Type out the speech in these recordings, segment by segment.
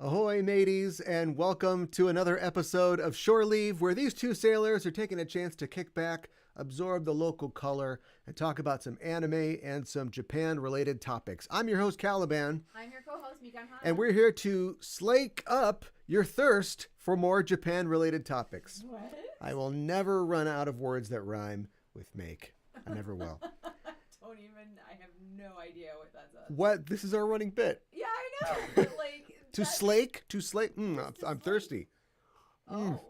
Ahoy, mateys, and welcome to another episode of Shore Leave, where these two sailors are taking a chance to kick back, absorb the local color, and talk about some anime and some Japan-related topics. I'm your host, Caliban. I'm your co-host, Mikan Hana. And we're here to slake up your thirst for more Japan-related topics. What? I will never run out of words that rhyme with make. I never will. I have no idea what that says. What? This is our running bit. Yeah, I know, but like... To slake? I'm thirsty. Oh.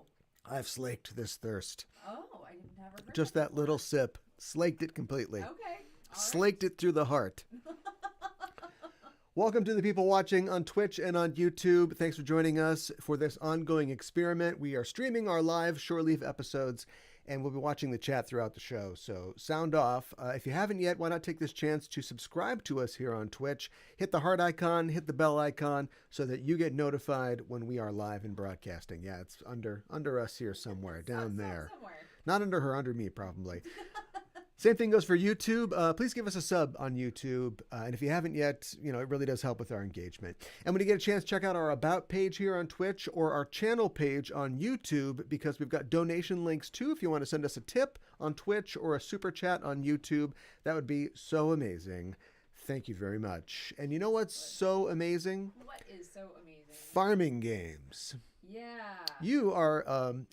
I've slaked this thirst. Oh, I never heard Just that little sip. Slaked it completely. Okay. Slaked it through the heart. Welcome to the people watching on Twitch and on YouTube. Thanks for joining us for this ongoing experiment. We are streaming our live Shore Leave episodes, and we'll be watching the chat throughout the show. So sound off. If you haven't yet, why not take this chance to subscribe to us here on Twitch? Hit the heart icon, hit the bell icon, so that you get notified when we are live and broadcasting. Yeah, it's under us here somewhere, down there. Somewhere. Not under her, under me, probably. Same thing goes for YouTube. Please give us a sub on YouTube. And if you haven't yet, it really does help with our engagement. And when you get a chance, check out our About page here on Twitch or our channel page on YouTube, because we've got donation links too. If you want to send us a tip on Twitch or a super chat on YouTube, that would be so amazing. Thank you very much. And you know what's so amazing? What is so amazing? Farming games. Yeah. You are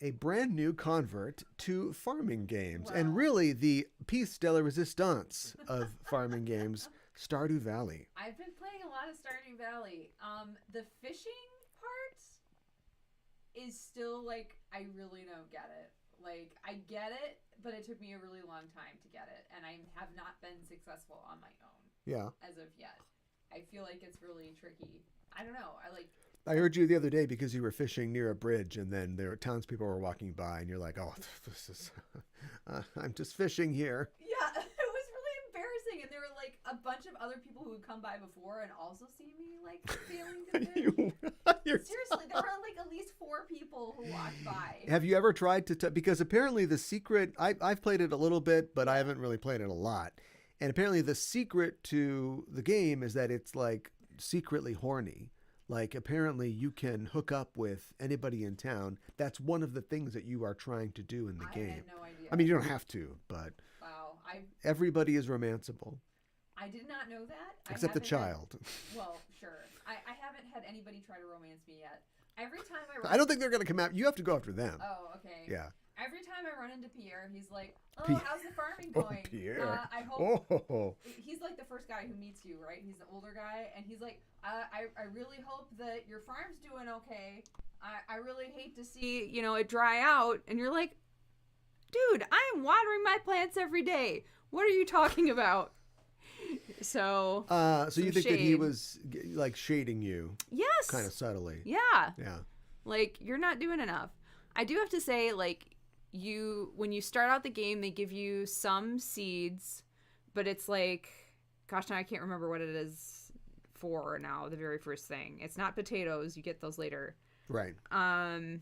a brand new convert to farming games, Wow. and really the piece de la resistance of farming games, Stardew Valley. I've been playing a lot of Stardew Valley. The fishing part is still like, I really don't get it. Like, I get it, but it took me a really long time to get it, and I have not been successful on my own. Yeah. As of yet. I feel like it's really tricky. I don't know. I heard you the other day because you were fishing near a bridge, and then there were townspeople were walking by, and you're like, "Oh, this is, I'm just fishing here." Yeah, it was really embarrassing, and there were like a bunch of other people who had come by before and also see me like failing to fish. Seriously, there were like at least 4 people who walked by. Have you ever tried to? Because apparently the secret, I've played it a little bit, but I haven't really played it a lot. And apparently the secret to the game is that it's like secretly horny. Like, apparently you can hook up with anybody in town. That's one of the things that you are trying to do in the game. I had no idea. I mean, you don't have to, but wow, everybody is romanceable. I did not know that. Except the child. Well, sure. I haven't had anybody try to romance me yet. Every time I run... I don't think they're going to come out. You have to go after them. Oh, okay. Yeah. Every time I run into Pierre, he's like, how's the farming going? Oh, Pierre. I hope... Oh. He's like the first guy who meets you, right? He's the older guy, and he's like, I really hope that your farm's doing okay. I really hate to see, it dry out. And you're like, dude, I'm watering my plants every day. What are you talking about? So you think shade. that he was like shading you? Yes. Kind of subtly. Yeah. Yeah. Like, you're not doing enough. I do have to say, like, when you start out the game, they give you some seeds, but it's like, gosh, now I can't remember what it is. 4 now, the very first thing. It's not potatoes. You get those later. Right. I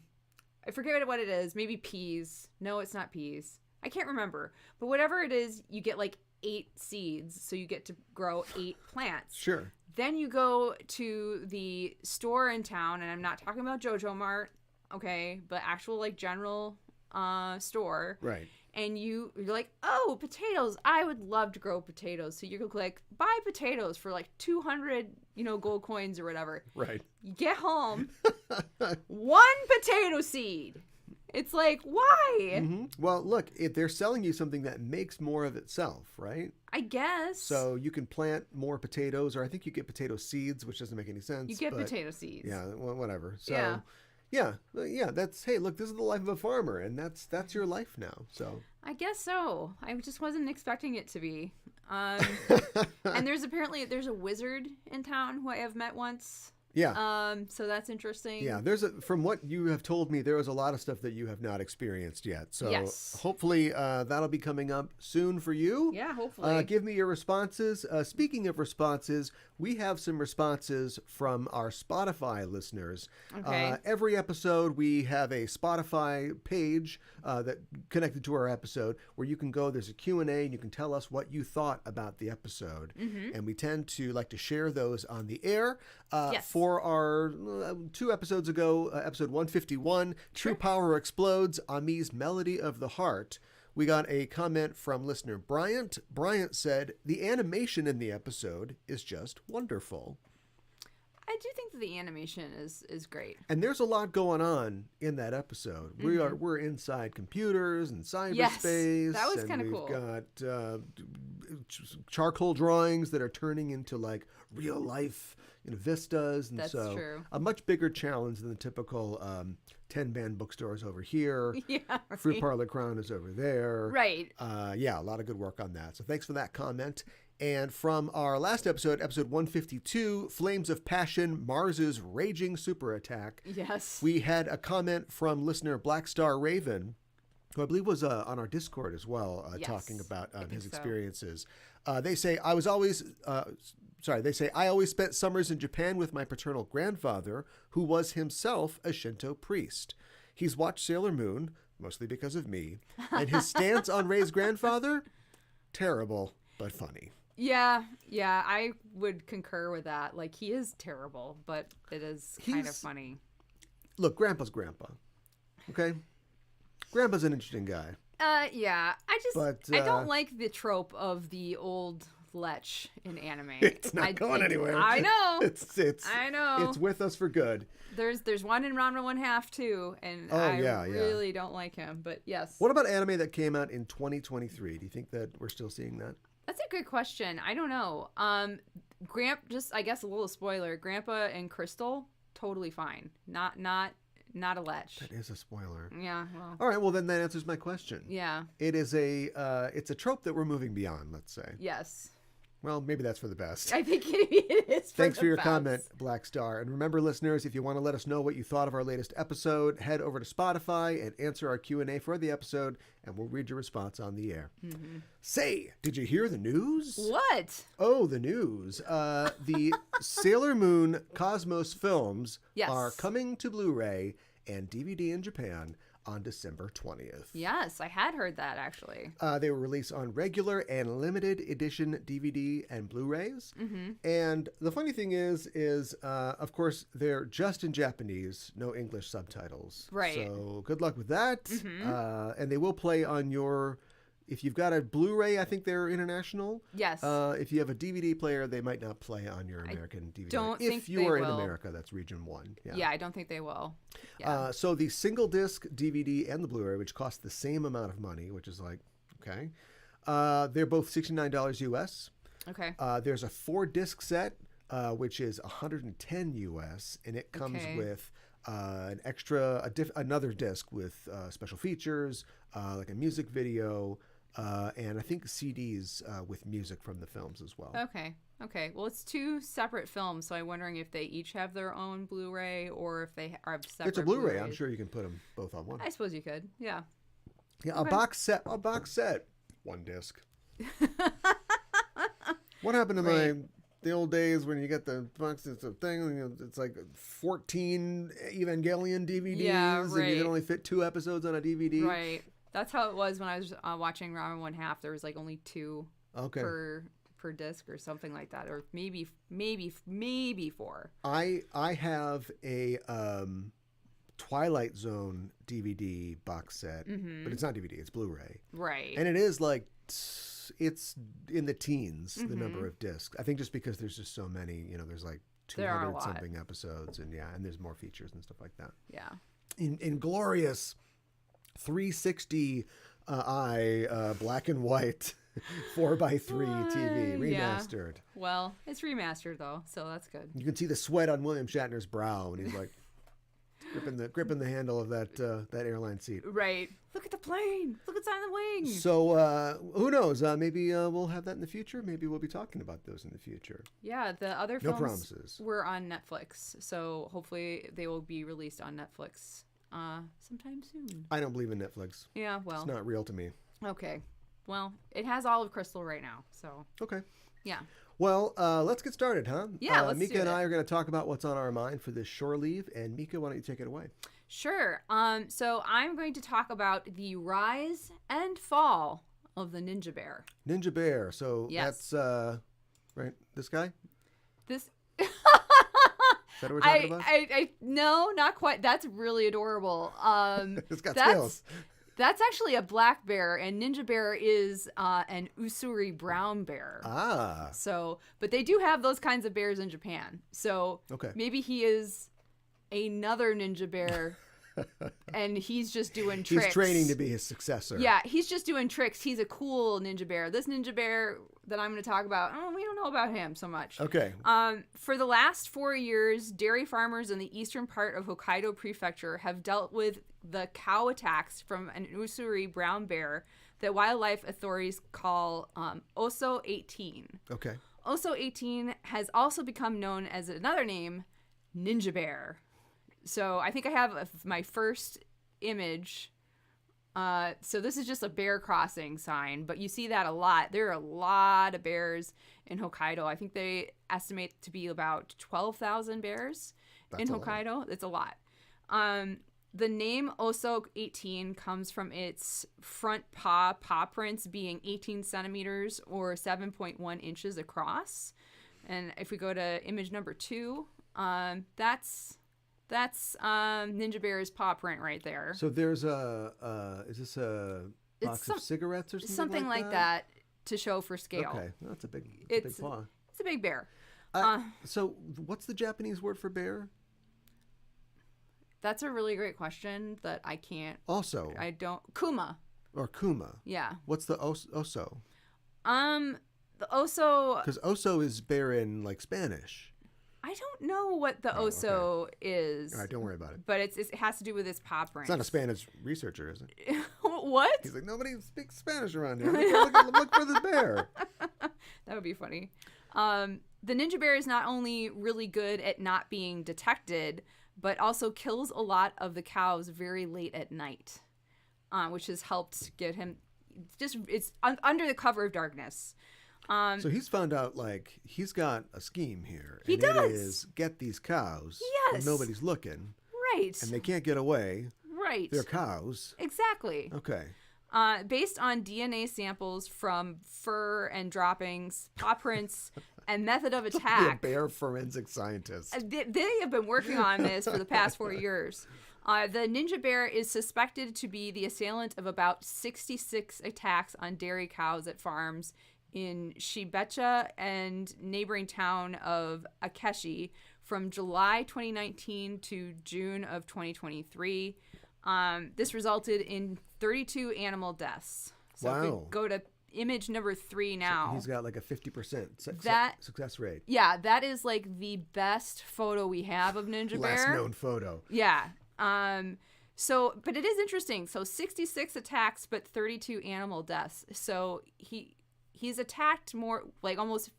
forget what it is. Maybe peas. No, it's not peas. I can't remember. But whatever it is, you get like 8 seeds. So you get to grow 8 plants. Sure. Then you go to the store in town, and I'm not talking about JoJo Mart, okay, but actual like general store. Right. And you're like, oh, potatoes. I would love to grow potatoes. So you can click buy potatoes for like 200, gold coins or whatever. Right. You get home, 1 potato seed. It's like, why? Mm-hmm. Well, look, they're selling you something that makes more of itself, right? I guess. So you can plant more potatoes, or I think you get potato seeds, which doesn't make any sense. You get potato seeds. Yeah, well, whatever. So, yeah. That's, hey, look, this is the life of a farmer, and that's your life now. So I guess so. I just wasn't expecting it to be. And there's a wizard in town who I have met once. Yeah. So that's interesting. Yeah, from what you have told me, there is a lot of stuff that you have not experienced yet. So yes. Hopefully that'll be coming up soon for you. Yeah, hopefully. Give me your responses. Speaking of responses, we have some responses from our Spotify listeners. Okay. Every episode, we have a Spotify page that connected to our episode where you can go. There's a Q&A, and you can tell us what you thought about the episode. Mm-hmm. And we tend to like to share those on the air. Yes. For our 2 episodes ago, episode 151, True Power Explodes, Ami's Melody of the Heart, we got a comment from listener Bryant. Bryant said, the animation in the episode is just wonderful. I do think that the animation is great. And there's a lot going on in that episode. Mm-hmm. We're inside computers and cyberspace. Yes, that was kind of cool. We've got charcoal drawings that are turning into like real life vistas, and that's so true. A much bigger challenge than the typical 10-band bookstores over here. Yeah, right. Fruit Parlor Crown is over there. Right. Yeah, a lot of good work on that. So thanks for that comment. And from our last episode 152, Flames of Passion, Mars's Raging Super Attack. Yes. We had a comment from listener Black Star Raven, who I believe was on our Discord as well, yes, talking about his experiences. They say, I always spent summers in Japan with my paternal grandfather, who was himself a Shinto priest. He's watched Sailor Moon, mostly because of me, and his stance on Ray's grandfather, terrible, but funny. Yeah, I would concur with that. Like, he is terrible, but it is kind of funny. Look, Grandpa's Grandpa, okay? Grandpa's an interesting guy. Yeah, I don't like the trope of the old lech in anime. It's not going anywhere. I know. I know. It's with us for good. There's one in Ranma 1/2 too, and I really don't like him. But yes. What about anime that came out in 2023? Do you think that we're still seeing that? That's a good question. I don't know. Just I guess a little spoiler. Grandpa and Crystal, totally fine. Not a lech. That is a spoiler. Yeah. Well. All right. Well, then that answers my question. Yeah. It is it's a trope that we're moving beyond. Let's say. Yes. Well, maybe that's for the best. I think it is. Thanks for your comment, Black Star. And remember, listeners, if you want to let us know what you thought of our latest episode, head over to Spotify and answer our Q&A for the episode, and we'll read your response on the air. Mm-hmm. Say, did you hear the news? What? Oh, the news. The Sailor Moon Cosmos films are coming to Blu-ray and DVD in Japan on December 20th. Yes, I had heard that, actually. They were released on regular and limited edition DVD and Blu-rays. Mm-hmm. And the funny thing is of course, they're just in Japanese, no English subtitles. Right. So good luck with that. Mm-hmm. And they will play on your... If you've got a Blu-ray, I think they're international. Yes. If you have a DVD player, they might not play on your American DVD. Don't think if you they are will. in America, that's region 1. Yeah, I don't think they will. Yeah. So the single disc DVD and the Blu-ray, which cost the same amount of money, which is like, okay. They're both $69 US. Okay. There's a 4-disc set, which is $110 US, and it comes with another disc with special features, like a music video, and I think CDs with music from the films as well. Okay. Well, it's 2 separate films, so I'm wondering if they each have their own Blu-ray or if they are separate. It's a Blu-ray. Blu-rays. I'm sure you can put them both on one. I suppose you could. Yeah. Yeah, okay. A box set. 1 disc. What happened to my the old days when you get the box, it's a thing, you know, it's like 14 Evangelion DVDs, Yeah, and you right. can only fit 2 episodes on a DVD. Right. That's how it was when I was watching Ramen 1/2. There was like only 2 Okay. per disc or something like that, or maybe 4. I have a Twilight Zone DVD box set, but it's not DVD, it's Blu-ray. Right. And it is like, it's in the teens, the number of discs. I think just because there's just so many, you know, there's like There are a 200 lot. something episodes, and and there's more features and stuff like that. Yeah. In glorious 360 black and white 4x3 TV yeah. remastered. Well, it's remastered though, so that's good. You can see the sweat on William Shatner's brow when he's like gripping the handle of that airline seat. Right. Look at the plane. Look inside the wing. So who knows? Maybe we'll have that in the future. Maybe we'll be talking about those in the future. Yeah, the other No films promises. were on Netflix, so hopefully they will be released on Netflix sometime soon. I don't believe in Netflix. Yeah, well. It's not real to me. Okay. Well, it has Olive Crystal right now, so Okay. yeah. Well, let's get started, huh? Yeah, let's Mika do and it. I are going to talk about what's on our mind for this shore leave. And Mika, why don't you take it away? Sure. So I'm going to talk about the rise and fall of the Ninja Bear. Ninja Bear. So Yes. that's right. This guy. This Is that what we're talking about? I no, not quite. That's really adorable. It's got that's- scales. That's actually a black bear, and Ninja Bear is an Usuri brown bear. Ah. So, but they do have those kinds of bears in Japan. So Okay. maybe he is another Ninja Bear, and he's just doing tricks. He's training to be his successor. Yeah, he's just doing tricks. He's a cool Ninja Bear. This Ninja Bear that I'm going to talk about, we don't know about him so much. Okay. For the last 4 years, dairy farmers in the eastern part of Hokkaido Prefecture have dealt with the cow attacks from an Usuri brown bear that wildlife authorities call Oso 18. Okay. Oso 18 has also become known as another name, Ninja Bear. So I think I have my first image. So this is just a bear crossing sign, but you see that a lot. There are a lot of bears in Hokkaido. I think they estimate to be about 12,000 bears in Hokkaido. It's a lot. The name Oso 18 comes from its front paw prints being 18 centimeters or 7.1 inches across. And if we go to image number 2, that's Ninja Bear's paw print right there. So there's is this a box of cigarettes or Something like that to show for scale. Okay, well, that's a big It's paw. It's a big bear. So what's the Japanese word for bear? That's a really great question that I can't. Also. I don't. Kuma. Or kuma. Yeah. What's the oso? The oso. Because oso is bear in like Spanish. I don't know what the oso is. All right, don't worry about it. But it has to do with its paw print. It's not a Spanish researcher, is it? What? He's like, nobody speaks Spanish around here. Look for the bear. That would be funny. The Ninja Bear is not only really good at not being detected, but also kills a lot of the cows very late at night, which has helped get him. It's under the cover of darkness. So he's found out, like, he's got a scheme here. He does. It is get these cows when Yes. nobody's looking. Right. And they can't get away. Right. They're cows. Exactly. Okay. Based on DNA samples from fur and droppings, paw prints, and method of Be a attack. bear forensic scientist. They have been working on this for the past 4 years. The Ninja Bear is suspected to be the assailant of about 66 attacks on dairy cows at farms in Shibecha and neighboring town of Akeshi from July 2019 to June of 2023. This resulted in 32 animal deaths. So if we Wow. go to image number 3 now. He's got like a 50% success rate. Yeah, that is like the best photo we have of Ninja Last Bear. known photo. Yeah. So, but it is interesting. So 66 attacks, but 32 animal deaths. So he's attacked more, like almost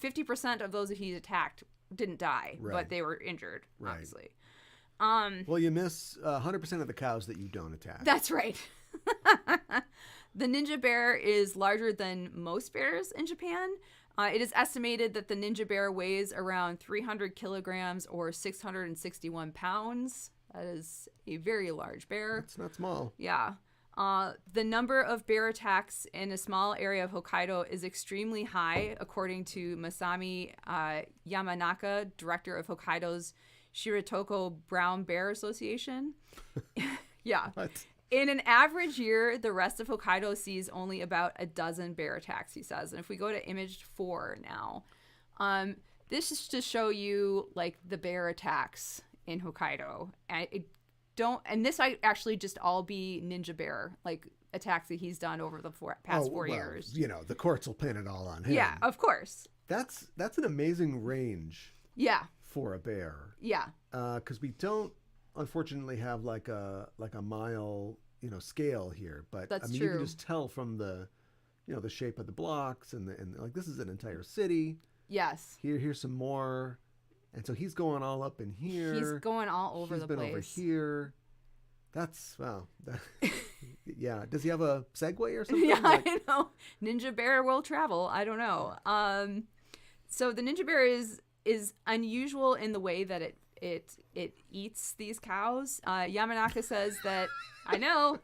50% of those that he's attacked didn't die, Right. but they were injured, Right. obviously. Well, you miss 100% of the cows that you don't attack. That's right. The ninja bear is larger than most bears in Japan. It is estimated that the ninja bear weighs around 300 kilograms or 661 pounds. That is a very large bear. It's not small. Yeah. The number of bear attacks in a small area of Hokkaido is extremely high, according to Masami Yamanaka, director of Hokkaido's Shiratoko Brown Bear Association. Yeah. What? In an average year, the rest of Hokkaido sees only about a dozen bear attacks, he says. And if we go to image 4 now, this is to show you like the bear attacks in Hokkaido. And this might actually just all be ninja bear like attacks that he's done over the past 4 years. You know, the courts will pin it all on him. Yeah, of course. That's an amazing range. Yeah. For a bear. Yeah. Because we don't unfortunately have like a mile, scale here, but That's you true. can just tell from the shape of the blocks and like this is an entire city. Yes. Here's some more, and so he's going all up in here. He's going all over the place. He's been over here. That's wow. Yeah. Does he have a Segway or something? Yeah, I know. Ninja bear will travel. I don't know. So the ninja bear is unusual in the way that it eats these cows. Yamanaka says that I know.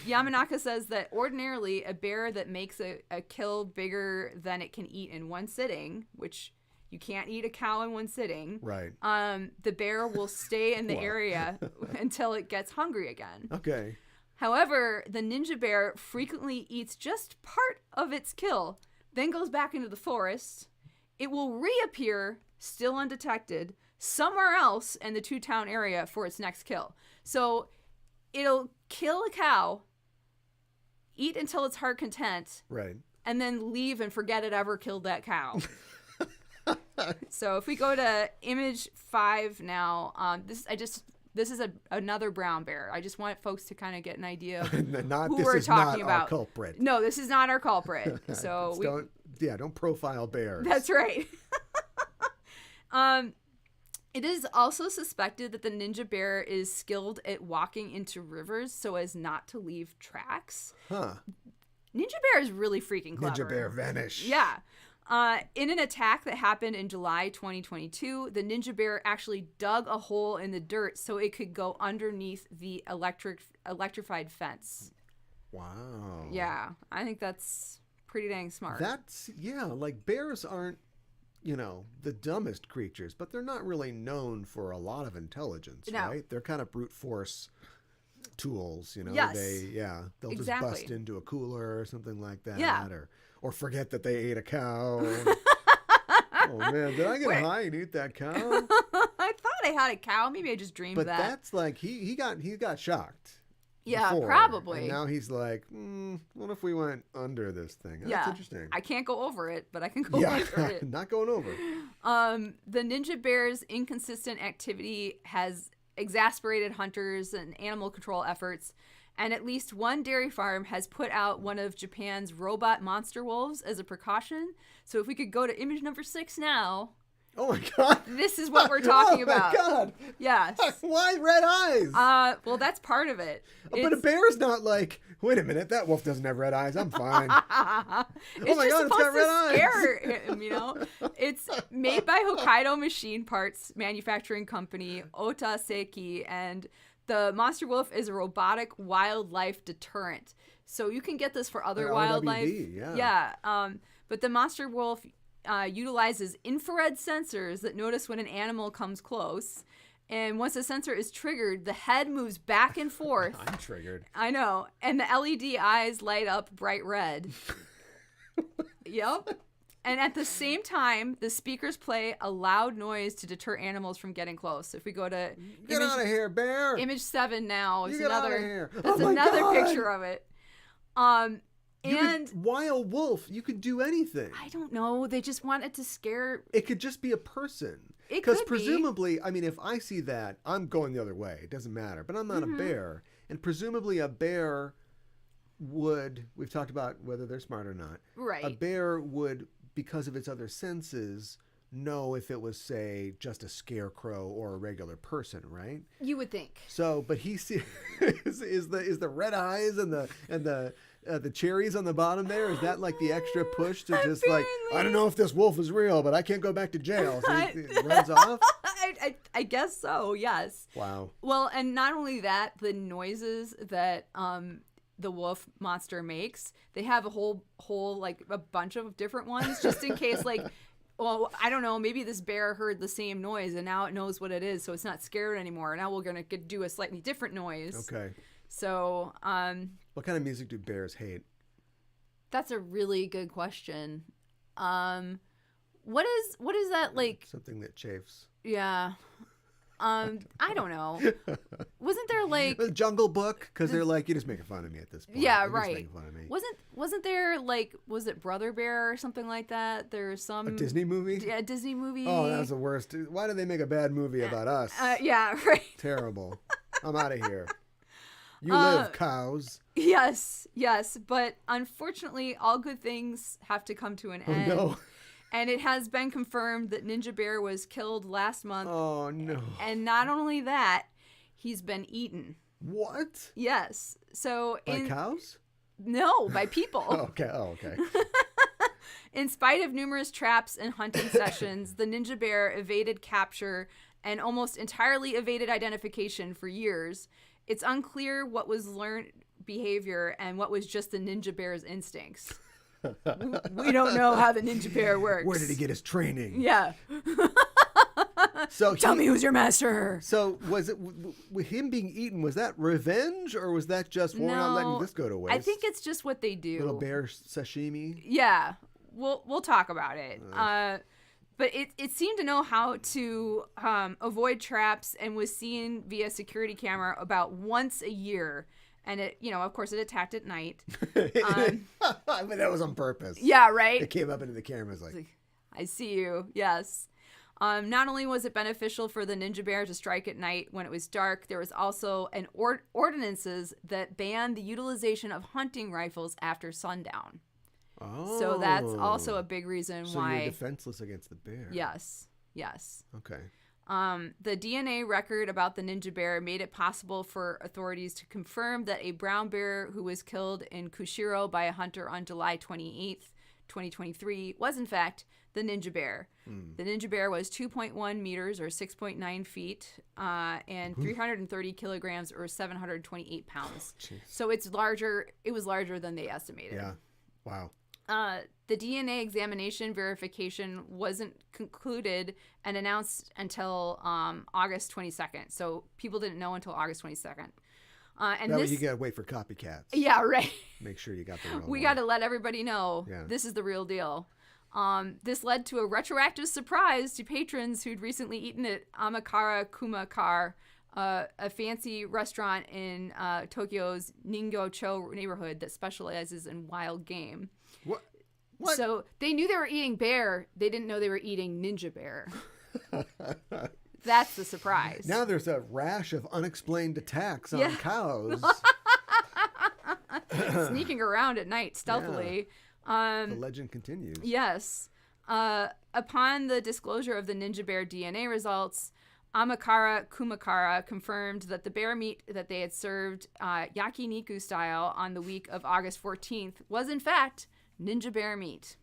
Yamanaka says that ordinarily a bear that makes a kill bigger than it can eat in one sitting, which you can't eat a cow in one sitting. Right. The bear will stay in the area until it gets hungry again. Okay. However, the ninja bear frequently eats just part of its kill, then goes back into the forest. It will reappear, still undetected, somewhere else in the two-town area for its next kill. So it'll kill a cow, eat until its heart content, right, and then leave and forget it ever killed that cow. So if we go to image 5 now, this is another brown bear. I just want folks to kind of get an idea of who we're talking about. Our culprit. No, this is not our culprit. So don't profile bears. That's right. It is also suspected that the ninja bear is skilled at walking into rivers so as not to leave tracks. Huh. Ninja bear is really freaking clever. Ninja bear vanish. Yeah. In an attack that happened in July 2022, the ninja bear actually dug a hole in the dirt so it could go underneath the electrified fence. Wow. Yeah, I think that's pretty dang smart. Like bears aren't, the dumbest creatures, but they're not really known for a lot of intelligence, right? They're kind of brute force tools, Yes. They'll just bust into a cooler or something like that. Yeah. Or forget that they ate a cow. Oh man, did I get high and eat that cow? I thought I had a cow. Maybe I just dreamed that. But that's like he got shocked. Yeah, before, probably. And now he's like, what if we went under this thing? That's interesting. I can't go over it, but I can go under it. Not going over. The ninja bear's inconsistent activity has exasperated hunters and animal control efforts, and at least one dairy farm has put out one of Japan's robot monster wolves as a precaution. So if we could go to image number 6 now. Oh my God. This is what we're talking about. Oh my God. Yes. Why red eyes? Well, that's part of it. But a bear's not like, wait a minute, that wolf doesn't have red eyes. I'm fine. Oh my God, it's got red eyes. Scare him, It's made by Hokkaido Machine Parts Manufacturing Company, Ota Seiki, and the monster wolf is a robotic wildlife deterrent. So you can get this for other wildlife. RWD, yeah. But the monster wolf utilizes infrared sensors that notice when an animal comes close. And once the sensor is triggered, the head moves back and forth. I'm triggered. I know. And the LED eyes light up bright red. Yep. And at the same time, the speakers play a loud noise to deter animals from getting close. So if we go to Get out of here, bear. image 7 now, You is get out of here. That's Oh my another God. picture of it. Wild wolf, you could do anything. I don't know. They just wanted to scare. It could just be a person. It could be. Because presumably, I mean, if I see that, I'm going the other way. It doesn't matter. But I'm not a bear. And presumably a bear would, we've talked about whether they're smart or not. Right. A bear would, because of its other senses, know if it was, say, just a scarecrow or a regular person, right? You would think. So, but he sees is the red eyes and the cherries on the bottom there. Is that like the extra push to just like, I don't know if this wolf is real, but I can't go back to jail. So he runs off. I guess so. Yes. Wow. Well, and not only that, the noises that the wolf monster makes, they have a whole like a bunch of different ones just in case like. Well, I don't know. Maybe this bear heard the same noise and now it knows what it is, so it's not scared anymore. Now we're gonna do a slightly different noise. Okay. So, what kind of music do bears hate? that's a really good question. What is that like? Something that chafes. Yeah. I don't know. Wasn't there like The Jungle Book? Because they're like, you're just making fun of me at this point. Yeah, You're just right. making fun of me. Wasn't there like, was it Brother Bear or something like that? There's some A Disney movie? Yeah, Disney movie. Oh, that's the worst. Why did they make a bad movie about us? Yeah, right. Terrible. I'm out of here. You live, cows. Yes, but unfortunately, all good things have to come to an end. No. And it has been confirmed that Ninja Bear was killed last month. Oh, no. And not only that, he's been eaten. What? Yes. So By cows? No, by people. Okay. Oh, okay. In spite of numerous traps and hunting sessions, the Ninja Bear evaded capture and almost entirely evaded identification for years. It's unclear what was learned behavior and what was just the Ninja Bear's instincts. We don't know how the Ninja Bear works. Where did he get his training? Yeah. So Tell me who's your master. So was it with him being eaten? Was that revenge, or was that just we're not letting this go to waste? I think it's just what they do. Little bear sashimi. Yeah, we'll talk about it. But it seemed to know how to avoid traps and was seen via security camera about once a year. And it, of course, it attacked at night. I mean, that was on purpose. Yeah, right? It came up into the cameras like, I see you. Yes. Not only was it beneficial for the Ninja Bear to strike at night when it was dark, there was also an ordinances that banned the utilization of hunting rifles after sundown. oh. So that's also a big reason So why. you're defenseless against the bear. Yes. Okay. The DNA record about the Ninja Bear made it possible for authorities to confirm that a brown bear who was killed in Kushiro by a hunter on July 28th, 2023, was in fact the Ninja Bear. The Ninja Bear was 2.1 meters or 6.9 feet and 330 kilograms or 728 pounds. So it's larger. It was larger than they estimated. Yeah. Wow. The DNA examination verification wasn't concluded and announced until August 22nd. So people didn't know until August 22nd. And you gotta wait for copycats. Yeah, right. Make sure you got the real We one. got to let everybody know this is the real deal. This led to a retroactive surprise to patrons who'd recently eaten at Amakara Kumakar, a fancy restaurant in Tokyo's Ningyo-cho neighborhood that specializes in wild game. What? So they knew they were eating bear. They didn't know they were eating Ninja Bear. That's the surprise. Now there's a rash of unexplained attacks on cows. Sneaking around at night stealthily. The legend continues. Yes. Upon the disclosure of the Ninja Bear DNA results, Amakara Kumakara confirmed that the bear meat that they had served yakiniku style on the week of August 14th was in fact Ninja Bear meat.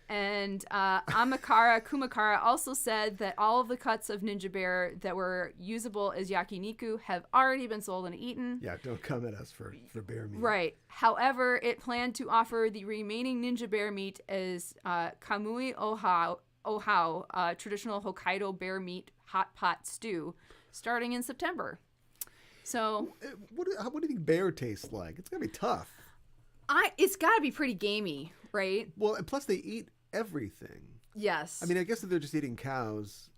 And Amakara Kumakara also said that all of the cuts of Ninja Bear that were usable as yakiniku have already been sold and eaten. Yeah, don't come at us for bear meat. Right. However, it planned to offer the remaining Ninja Bear meat as kamui ohau, traditional Hokkaido bear meat hot pot stew, starting in September. So, What do you think bear tastes like? It's gonna be tough. It's got to be pretty gamey, right? Well, and plus they eat everything. Yes. I mean, I guess if they're just eating cows,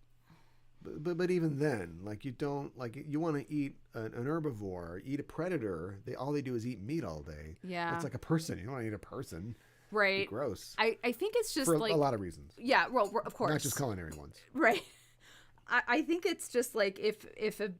but even then, like you don't like you want to eat an herbivore, eat a predator. All they do is eat meat all day. Yeah. It's like a person. You don't want to eat a person. Right. It'd be gross. I think it's just For like a lot of reasons. Yeah. Well, of course. Not just culinary ones. Right. I think it's just like if a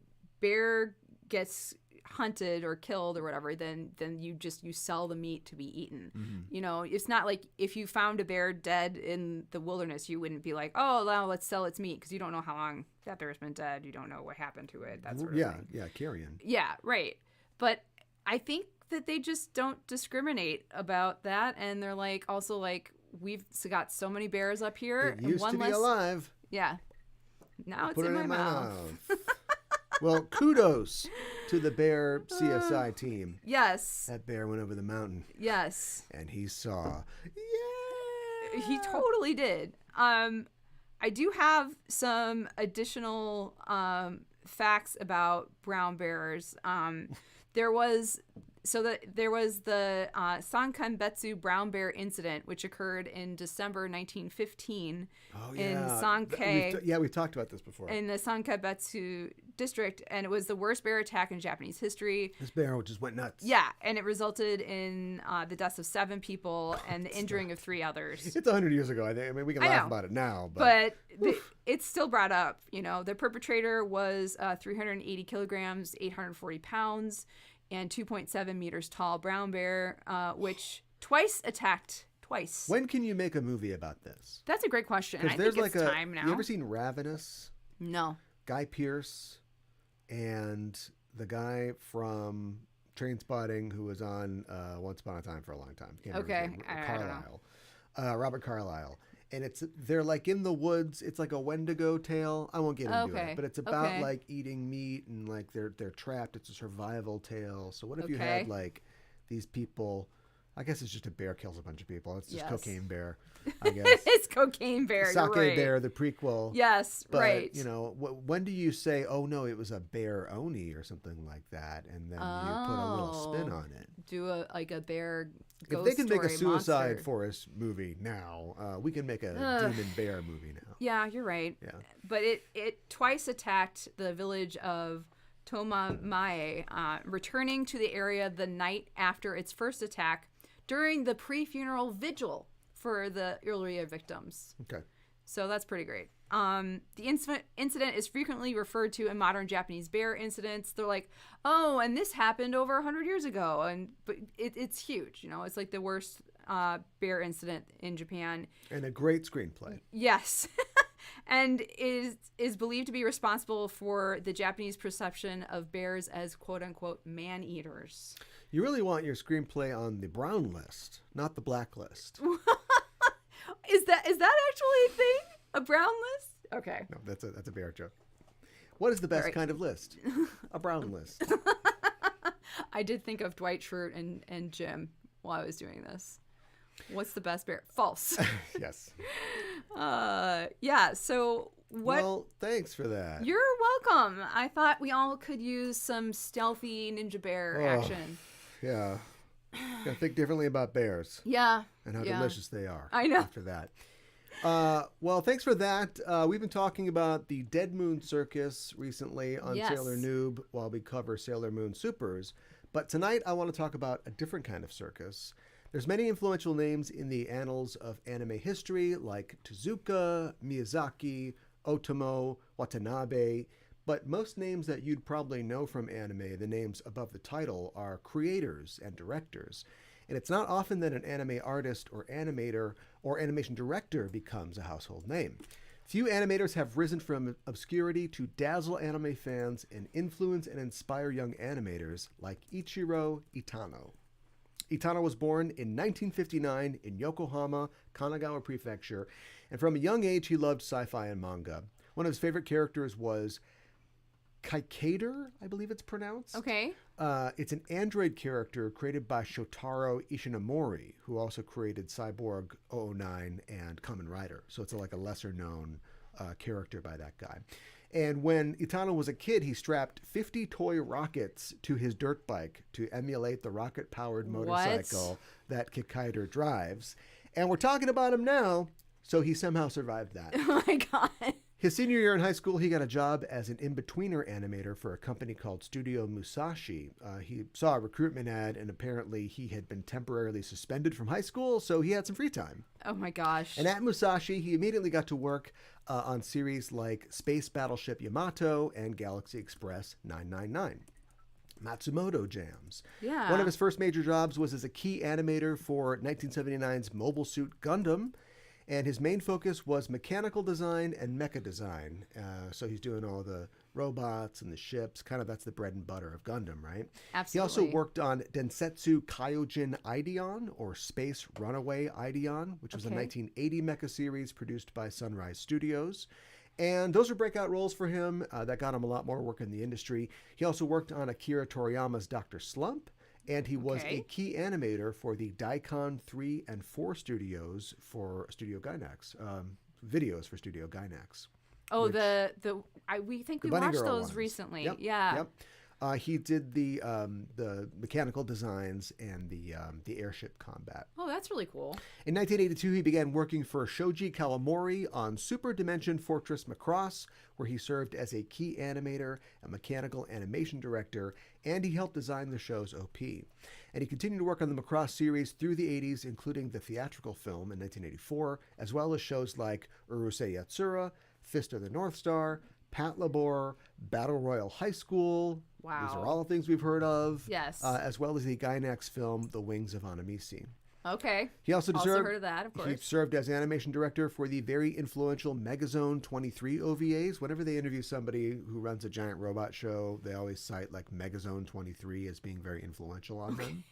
bear gets hunted or killed or whatever, then you sell the meat to be eaten. You know, it's not like if you found a bear dead in the wilderness, you wouldn't be like, oh, now let's sell its meat, because you don't know how long that bear's been dead. You don't know what happened to it. That sort of thing. Yeah, carrion. Yeah, right. But I think that they just don't discriminate about that, and they're like, also like, we've got so many bears up here. It used to be alive. Yeah. Now it's in my mouth. Well, kudos to the bear CSI team. Yes. That bear went over the mountain. Yes. And he saw. Yeah. He totally did. I do have some additional facts about brown bears. There was the Sankambetsu brown bear incident, which occurred in December 1915 in Sankei. We've talked about this before. In the Sankambetsu district, and it was the worst bear attack in Japanese history. This bear just went nuts. Yeah, and it resulted in the deaths of 7 people and the injuring of 3 others. It's 100 years ago. I mean, we can laugh about it now, but it's still brought up. You know, the perpetrator was 380 kilograms, 840 pounds, and 2.7 meters tall brown bear, which twice attacked. Twice. When can you make a movie about this? That's a great question. I think it's time now. You ever seen Ravenous? No. Guy Pearce and the guy from Trainspotting who was on Once Upon a Time for a long time. Okay. Carlisle. Robert Carlyle. And they're like in the woods. It's like a Wendigo tale. I won't get into it, but it's about like eating meat and like they're trapped. It's a survival tale. So what if you had like these people? I guess it's just a bear kills a bunch of people. It's just Cocaine Bear, I guess. It's Cocaine Bear. Sake you're right. Bear, the prequel. Yes, but, right. You know, when do you say, oh no, it was a bear oni or something like that, and then you put a little spin on it? Do a bear ghost If they can make a Suicide monster. Forest movie now, we can make a demon bear movie now. Yeah, you're right. Yeah. But it twice attacked the village of Tomamae, returning to the area the night after its first attack during the pre-funeral vigil for the earlier victims. Okay. So that's pretty great. The incident is frequently referred to in modern Japanese bear incidents. They're like, oh, and this happened over 100 years ago. But it's huge. You know, it's like the worst bear incident in Japan. And a great screenplay. Yes. And is believed to be responsible for the Japanese perception of bears as quote-unquote man-eaters. You really want your screenplay on the brown list, not the black list. Is that actually a thing? A brown list? Okay. No, that's a bear joke. What is the best kind of list? A brown list. I did think of Dwight Schrute and Jim while I was doing this. What's the best bear? False. Yes. Yeah, so what? Well, thanks for that. You're welcome. I thought we all could use some stealthy ninja bear action. Yeah. Gotta think differently about bears. Yeah. And how delicious they are. I know. After that. Well, thanks for that. We've been talking about the Dead Moon Circus recently on Sailor Noob while we cover Sailor Moon Supers. But tonight I want to talk about a different kind of circus. There's many influential names in the annals of anime history like Tezuka, Miyazaki, Otomo, Watanabe, but most names that you'd probably know from anime, the names above the title, are creators and directors. And it's not often that an anime artist or animator or animation director becomes a household name. Few animators have risen from obscurity to dazzle anime fans and influence and inspire young animators like Ichiro Itano. Itano was born in 1959 in Yokohama, Kanagawa Prefecture, and from a young age he loved sci-fi and manga. One of his favorite characters was Kaikader, I believe it's pronounced. Okay. It's an android character created by Shotaro Ishinomori, who also created Cyborg 009 and Kamen Rider. So it's like a lesser-known character by that guy. And when Itano was a kid, he strapped 50 toy rockets to his dirt bike to emulate the rocket-powered motorcycle that Kaikader drives. And we're talking about him now, so he somehow survived that. Oh my God. His senior year in high school, he got a job as an in-betweener animator for a company called Studio Musashi. He saw a recruitment ad, and apparently he had been temporarily suspended from high school, so he had some free time. Oh my gosh. And at Musashi, he immediately got to work on series like Space Battleship Yamato and Galaxy Express 999. Matsumoto jams. Yeah. One of his first major jobs was as a key animator for 1979's Mobile Suit Gundam, and his main focus was mechanical design and mecha design. So he's doing all the robots and the ships. Kind of that's the bread and butter of Gundam, right? Absolutely. He also worked on Densetsu Kyojin Ideon, or Space Runaway Ideon, which was a 1980 mecha series produced by Sunrise Studios. And those were breakout roles for him. That got him a lot more work in the industry. He also worked on Akira Toriyama's Dr. Slump, and he was a key animator for the Daikon 3 and 4 studios for Studio Gainax, videos for Studio Gainax. Oh, we think we watched those ones recently. Yep, yeah. Yep. He did the mechanical designs and the airship combat. Oh, that's really cool. In 1982, he began working for Shoji Kawamori on Super Dimension Fortress Macross, where he served as a key animator, a mechanical animation director, and he helped design the show's OP. And he continued to work on the Macross series through the 80s, including the theatrical film in 1984, as well as shows like Urusei Yatsura, Fist of the North Star, Pat Labor, Battle Royal High School. Wow. These are all things we've heard of. Yes. As well as the Gainax film, The Wings of Anamisi. Okay. He also heard of that, of course. He served as animation director for the very influential Megazone 23 OVAs. Whenever they interview somebody who runs a giant robot show, they always cite like Megazone 23 as being very influential on them.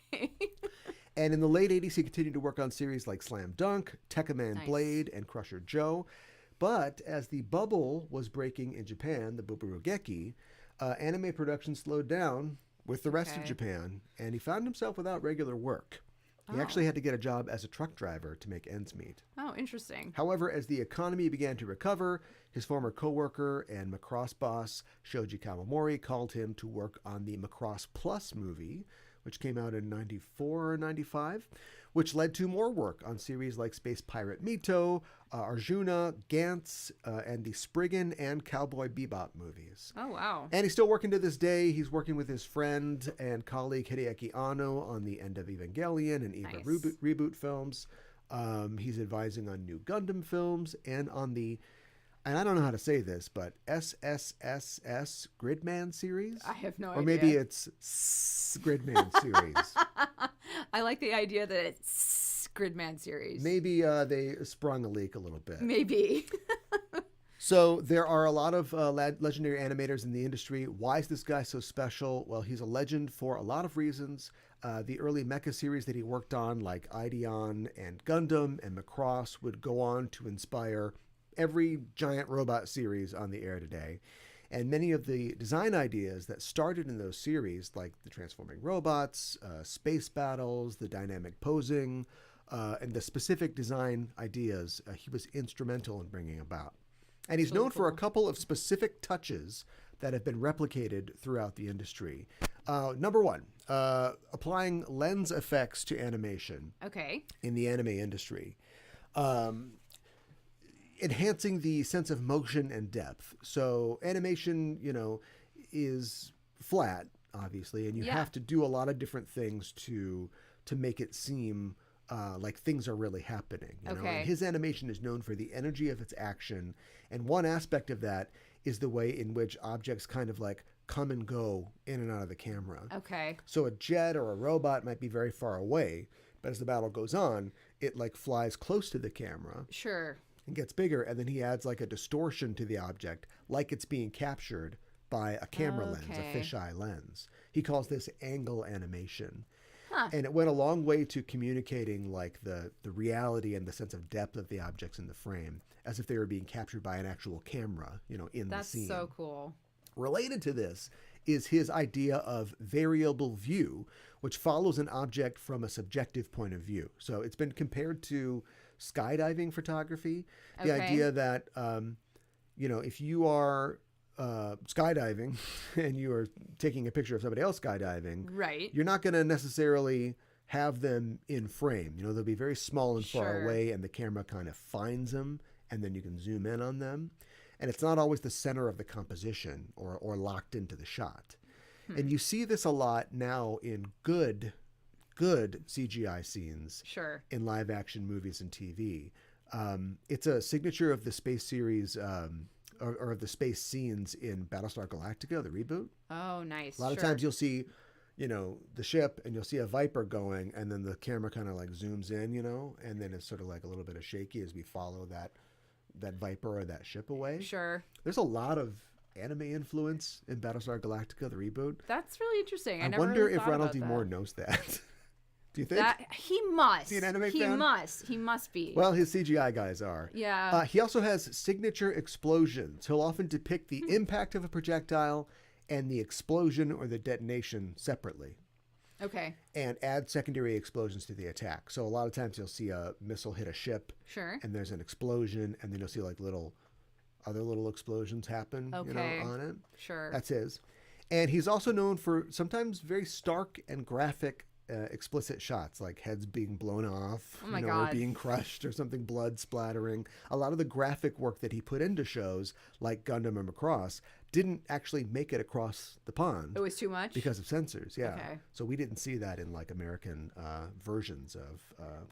And in the late 80s, he continued to work on series like Slam Dunk, Tekkaman Blade, and Crusher Joe. But as the bubble was breaking in Japan, the Buburugeki, anime production slowed down with the rest of Japan, and he found himself without regular work. He actually had to get a job as a truck driver to make ends meet. Oh, interesting. However, as the economy began to recover, his former co-worker and Macross boss, Shoji Kawamori, called him to work on the Macross Plus movie, which came out in 94 or 95, which led to more work on series like Space Pirate Mito, Arjuna, Gantz, and the Spriggan and Cowboy Bebop movies. Oh, wow. And he's still working to this day. He's working with his friend and colleague Hideaki Anno on the End of Evangelion and Eva reboot films. He's advising on new Gundam films and on the, and I don't know how to say this, but SSSS Gridman series? I have no idea. Or maybe it's Gridman series. I like the idea that it's Gridman series. Maybe they sprung a leak a little bit. Maybe. So there are a lot of legendary animators in the industry. Why is this guy so special? Well, he's a legend for a lot of reasons. The early mecha series that he worked on, like Ideon and Gundam and Macross, would go on to inspire every giant robot series on the air today. And many of the design ideas that started in those series, like the transforming robots, space battles, the dynamic posing, and the specific design ideas, he was instrumental in bringing about. And he's known for a couple of specific touches that have been replicated throughout the industry. Number one, applying lens effects to animation in the anime industry. Enhancing the sense of motion and depth. So animation, is flat, obviously, and you have to do a lot of different things to make it seem like things are really happening. And his animation is known for the energy of its action, and one aspect of that is the way in which objects kind of like come and go in and out of the camera. So a jet or a robot might be very far away, but as the battle goes on, it like flies close to the camera. Sure. And gets bigger, and then he adds like a distortion to the object, like it's being captured by a camera lens, a fisheye lens. He calls this angle animation. And it went a long way to communicating like the reality and the sense of depth of the objects in the frame, as if they were being captured by an actual camera, in the scene. That's so cool. Related to this is his idea of variable view, which follows an object from a subjective point of view. So it's been compared to skydiving photography. The idea that, if you are skydiving and you are taking a picture of somebody else skydiving, you're not going to necessarily have them in frame. They'll be very small and far away, and the camera kind of finds them, and then you can zoom in on them. And it's not always the center of the composition or locked into the shot. And you see this a lot now in good CGI scenes in live action movies and TV. It's a signature of the space series or the space scenes in Battlestar Galactica, the reboot. Oh, nice. A lot of times you'll see, the ship, and you'll see a Viper going, and then the camera kind of like zooms in, and then it's sort of like a little bit of shaky as we follow that Viper or that ship away. Sure. There's a lot of anime influence in Battlestar Galactica, the reboot. That's really interesting. I never wonder really if thought Ronald about D. that. Moore knows that. Do you think? That he must. Is he an anime he fan? He must be. Well, his CGI guys are. Yeah. He also has signature explosions. He'll often depict the impact of a projectile and the explosion or the detonation separately, Okay. and add secondary explosions to the attack. So a lot of times you'll see a missile hit a ship, Sure. and there's an explosion, and then you'll see like other little explosions happen, Okay. on it. Sure. That's his. And he's also known for sometimes very stark and graphic explicit shots, like heads being blown off, Oh my or God. being crushed, or something blood splattering. A lot of the graphic work that he put into shows like Gundam and Macross didn't actually make it across the pond It was too much. because of censors. Yeah, Okay. so we didn't see that in like American versions of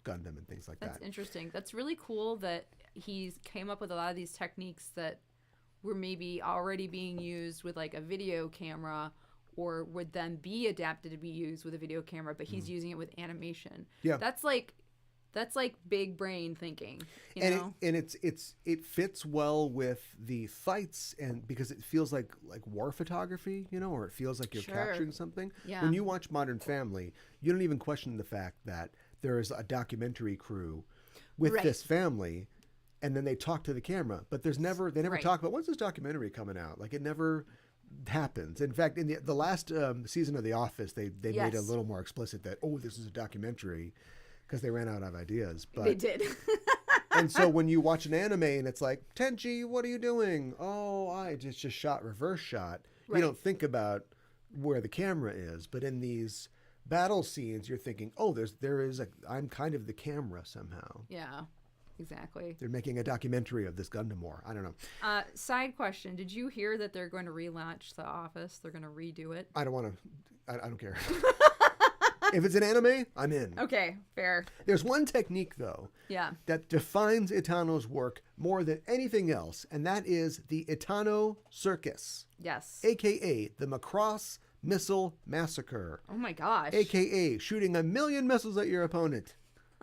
Gundam and things like That's that. interesting. That's really cool that he's came up with a lot of these techniques that were maybe already being used with like a video camera, or would then be adapted to be used with a video camera, but he's using it with animation. Yeah. That's like big brain thinking, And it fits well with the fights, and because it feels like war photography, or it feels like you're Sure. capturing something. Yeah. When you watch Modern Family, you don't even question the fact that there is a documentary crew with Right. this family, and then they talk to the camera, but they never Right. talk about when's this documentary coming out. Like, it never happens. In fact, in the last season of The Office, they made it a Yes. little more explicit that, this is a documentary, because they ran out of ideas. But They did. and so when you watch an anime and it's like, Tenchi, what are you doing? Oh, I just shot reverse shot. Right. You don't think about where the camera is. But in these battle scenes, you're thinking, I'm kind of the camera somehow. Yeah, exactly. They're making a documentary of this Gundam war. I don't know. Side question: did you hear that they're going to relaunch The Office? They're going to redo it. I don't want to. I don't care. If it's an anime, I'm in. Okay, fair. There's one technique, though, Yeah. that defines Itano's work more than anything else, and that is the Itano Circus, Yes. a.k.a. the Macross Missile Massacre, Oh my gosh. a.k.a. shooting 1,000,000 missiles at your opponent.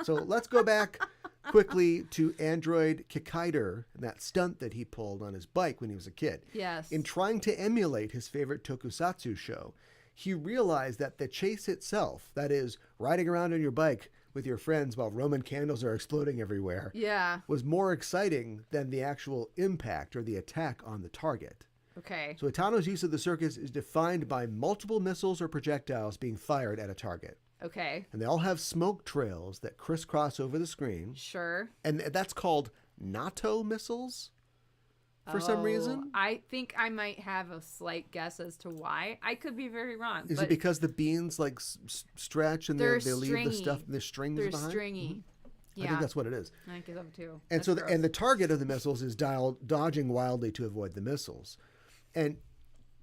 So let's go back quickly to Android Kikaider and that stunt that he pulled on his bike when he was a kid. Yes. In trying to emulate his favorite tokusatsu show, he realized that the chase itself, that is, riding around on your bike with your friends while Roman candles are exploding everywhere, Yeah. was more exciting than the actual impact or the attack on the target. Okay. So Itano's use of the circus is defined by multiple missiles or projectiles being fired at a target. Okay. And they all have smoke trails that crisscross over the screen. Sure. And that's called NATO missiles for some Oh, reason. I think I might have a slight guess as to why. I could be very wrong. Is but it because the beans like stretch and They're they leave the stringy. stuff, the strings they're behind? stringy? Yeah. I think that's what it is. I think so too. And That's so, gross. and the target of the missiles is dodging wildly to avoid the missiles. And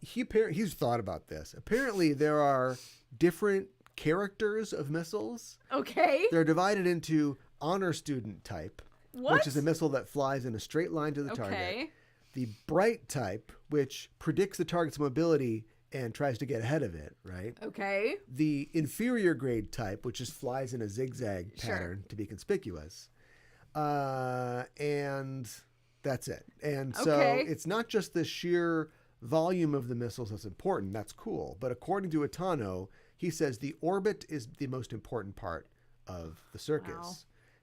he's thought about this. Apparently, there are different characters of missiles. Okay. They're divided into honor student type, What? which is a missile that flies in a straight line to the target. Okay. The bright type, which predicts the target's mobility and tries to get ahead of it, right? Okay. The inferior grade type, which just flies in a zigzag Sure. pattern to be conspicuous. And that's it. And so Okay. it's not just the sheer volume of the missiles that's important. That's cool. But according to Itano, he says the orbit is the most important part of the circus, Wow.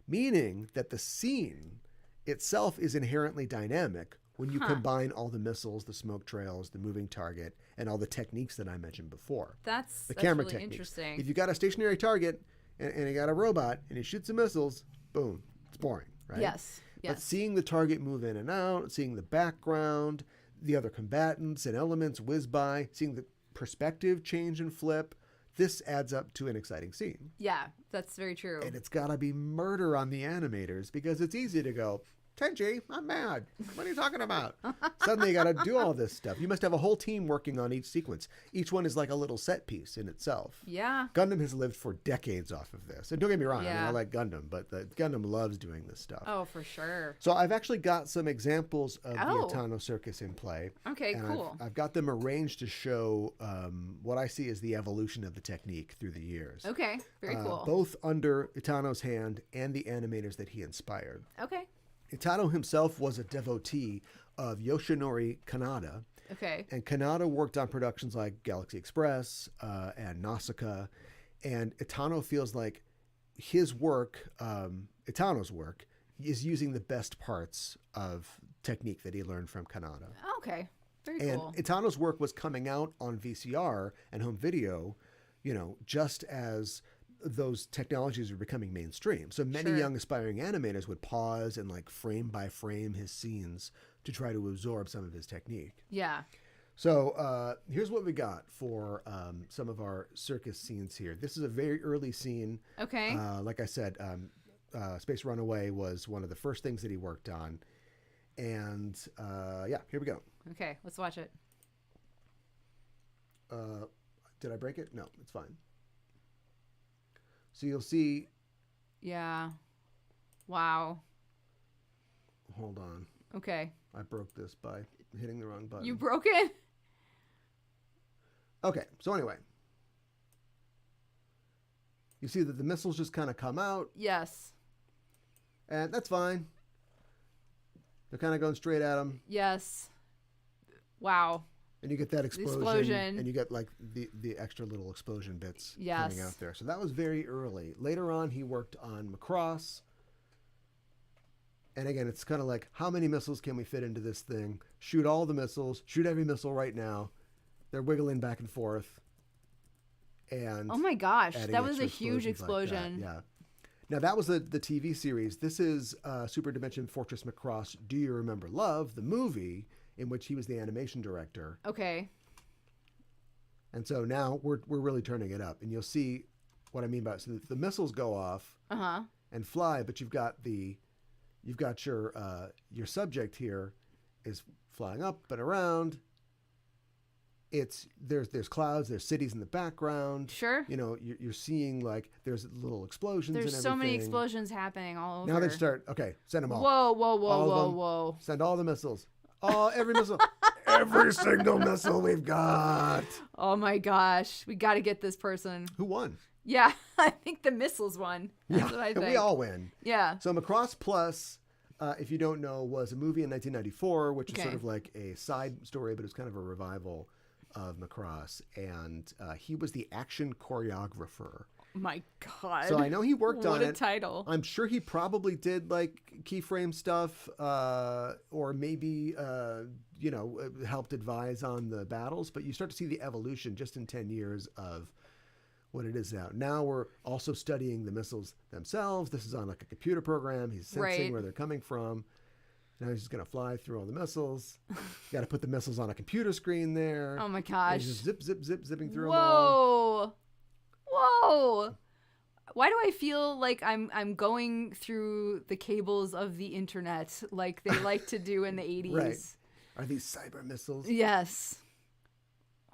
meaning that the scene itself is inherently dynamic when you combine all the missiles, the smoke trails, the moving target, and all the techniques that I mentioned before. That's Camera really techniques. interesting. If you got a stationary target and you got a robot and he shoots the missiles, boom, it's boring, right? Yes. But Yes. seeing the target move in and out, seeing the background, the other combatants and elements whiz by, seeing the perspective change and flip, this adds up to an exciting scene. Yeah, that's very true. And it's got to be murder on the animators because it's easy to go, Tenji, I'm mad. What are you talking about? Suddenly you got to do all this stuff. You must have a whole team working on each sequence. Each one is like a little set piece in itself. Yeah. Gundam has lived for decades off of this. And don't get me wrong, I mean, Yeah. I like Gundam, but Gundam loves doing this stuff. Oh, for sure. So I've actually got some examples of Oh. the Itano Circus in play. Okay, And cool. I've got them arranged to show what I see as the evolution of the technique through the years. Okay, very cool. Both under Itano's hand and the animators that he inspired. Okay. Itano himself was a devotee of Yoshinori Kanada, Okay. and Kanada worked on productions like Galaxy Express and Nausicaa, and Itano feels like his work, Itano's work, is using the best parts of technique that he learned from Kanada. Okay. Very And cool. Itano's work was coming out on VCR and home video, just as those technologies were becoming mainstream. So many Sure. young aspiring animators would pause and like frame by frame his scenes to try to absorb some of his technique. Yeah. So here's what we got for some of our circus scenes here. This is a very early scene. Okay. Like I said, Space Runaway was one of the first things that he worked on. And here we go. Okay. Let's watch it. Did I break it? No, it's fine. So you'll see, Yeah. Wow. hold on, Okay. I broke this by hitting the wrong button. You broke it? Okay, so anyway, you see that the missiles just kind of come out, Yes. and that's fine. They're kind of going straight at him, Yes. Wow. and you get that explosion, explosion. and you get like the extra little explosion bits Yes. coming out there. So that was very early. Later on, he worked on Macross. And again, it's kind of like, how many missiles can we fit into this thing? Shoot all the missiles. Shoot every missile right now. They're wiggling back and forth. And Oh my gosh. adding That was a extra huge explosions like that. explosion. Yeah. Now, that was the TV series. This is Super Dimension Fortress Macross Do You Remember Love, the movie, in which he was the animation director. Okay. And so now we're really turning it up. And you'll see what I mean by it. So the missiles go off Uh-huh. and fly, but you've got your subject here is flying up and around. There's clouds, there's cities in the background. Sure. You're seeing like there's little explosions. There's and so many everything. explosions happening all over. Now they start. Okay, send them all. Whoa, whoa, whoa, All of whoa, them. whoa. Send all the missiles. Every missile. Every single missile we've got. Oh my gosh. We got to get this person. Who won? Yeah. I think the missiles won. That's what I think. We all win. Yeah. So Macross Plus, if you don't know, was a movie in 1994, which is Okay. sort of like a side story, but it's kind of a revival of Macross. And he was the action choreographer. My God. So I know he worked on What a it. title. I'm sure he probably did like keyframe stuff, or maybe helped advise on the battles. But you start to see the evolution just in 10 years of what it is now. Now we're also studying the missiles themselves. This is on like a computer program. He's sensing Right. where they're coming from. Now he's just gonna fly through all the missiles. Got to put the missiles on a computer screen there. Oh my And gosh. he's just zipping through them all. Whoa. Whoa. Why do I feel like I'm going through the cables of the internet like they like to do in the 80s? Right. Are these cyber missiles? Yes.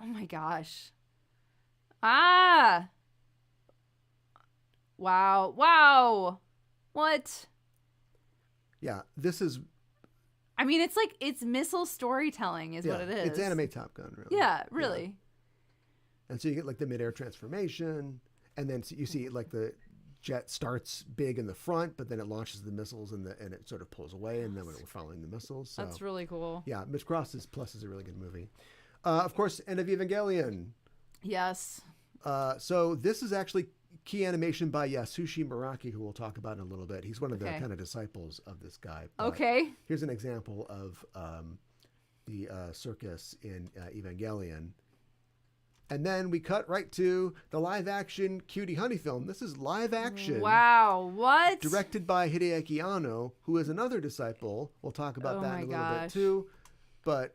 Oh my gosh. Ah. Wow. Wow. What? Yeah, this is I mean, it's missile storytelling is what it is. It's anime Top Gun, really. Yeah, really. And so you get like the midair transformation, and then you see like the jet starts big in the front, but then it launches the missiles and it sort of pulls away, and then we're following the missiles. So, That's really cool. yeah, Macross Plus is a really good movie. Of course, End of Evangelion. Yes. So this is actually key animation by Yasushi Muraki, who we'll talk about in a little bit. He's one of the Okay. kind of disciples of this guy. But Okay. here's an example of the circus in Evangelion. And then we cut right to the live-action Cutie Honey film. This is live action. Wow. What? Directed by Hideaki Anno, who is another disciple. We'll talk about Oh that my in a little bit gosh. too. But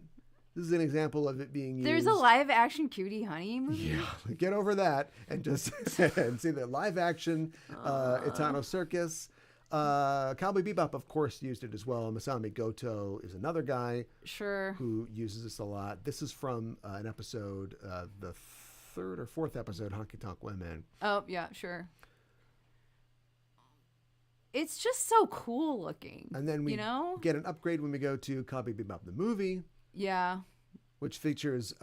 this is an example of it being used. There's a live action Cutie Honey movie? Yeah, get over that and just and see the live action Itano Circus. Cowboy Bebop, of course, used it as well. Masami Goto is another guy Sure. who uses this a lot. This is from an episode, the third or fourth episode, Honky Tonk Women. Oh, yeah, sure. It's just so cool looking. And then we get an upgrade when we go to Cowboy Bebop the movie. Yeah. Which features,